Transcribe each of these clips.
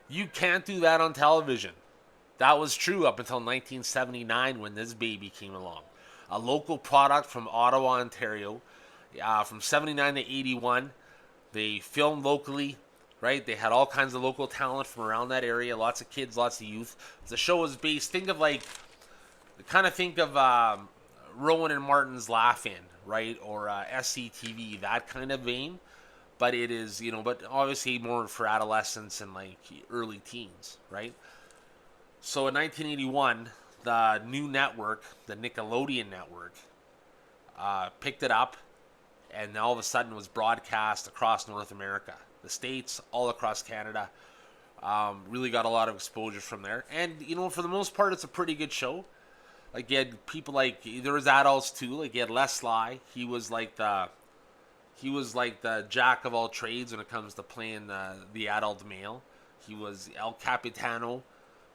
You can't do that on television. That was true up until 1979 when this baby came along. A local product from Ottawa, Ontario. From 79 to 81, they filmed locally, right? They had all kinds of local talent from around that area. Lots of kids, lots of youth. The show was based, think of Rowan and Martin's Laugh-In, right? Or SCTV, that kind of vein. But it is, but obviously more for adolescents and like early teens, right? So in 1981, the new network, the Nickelodeon network, picked it up and all of a sudden was broadcast across North America, the States, all across Canada. Really got a lot of exposure from there. And, for the most part, it's a pretty good show. Like, you had people there was adults too. Like, you had Les Sly. He was like the jack of all trades when it comes to playing the adult male. He was El Capitano,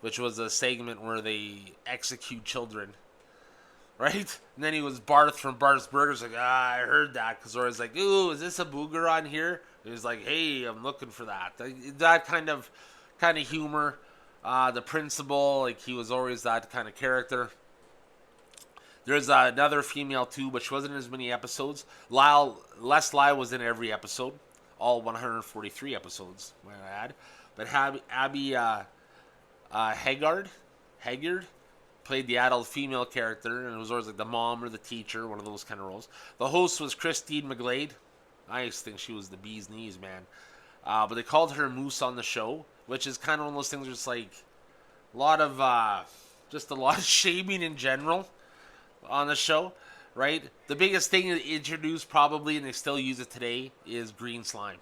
which was a segment where they execute children, right? And then he was Barth from Barth's Burgers, like, I heard that, because I was like, ooh, is this a booger on here? He was like, hey, I'm looking for that. That kind of humor. The principal, like, he was always that kind of character. There's another female too, but she wasn't in as many episodes. Les Lyle was in every episode, all 143 episodes, might I add. But Abby Haggard played the adult female character, and it was always like the mom or the teacher, one of those kind of roles. The host was Christine McGlade. I used to think she was the bee's knees, man. But they called her Moose on the show, which is kind of one of those things where it's like a lot of shaming in general on the show, right? The biggest thing that introduced probably, and they still use it today, is green slime.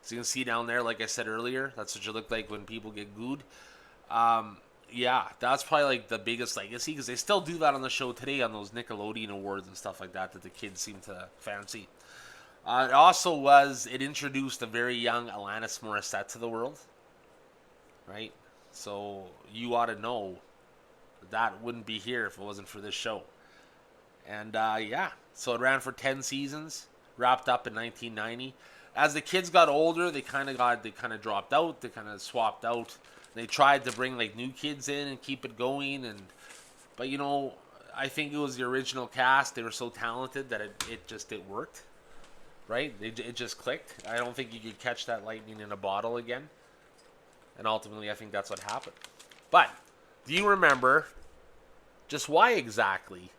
So you can see down there, like I said earlier, that's what you look like when people get gooed. Yeah, that's probably like the biggest legacy, because they still do that on the show today on those Nickelodeon awards and stuff like that the kids seem to fancy. It introduced a very young Alanis Morissette to the world, right? So you ought to know that wouldn't be here if it wasn't for this show. And so it ran for 10 seasons, wrapped up in 1990. As the kids got older, they kind of dropped out, they kind of swapped out. They tried to bring like new kids in and keep it going, but I think it was the original cast. They were so talented that it worked, right? It just clicked. I don't think you could catch that lightning in a bottle again. And ultimately, I think that's what happened. But do you remember just why exactly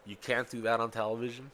you can't do that on television?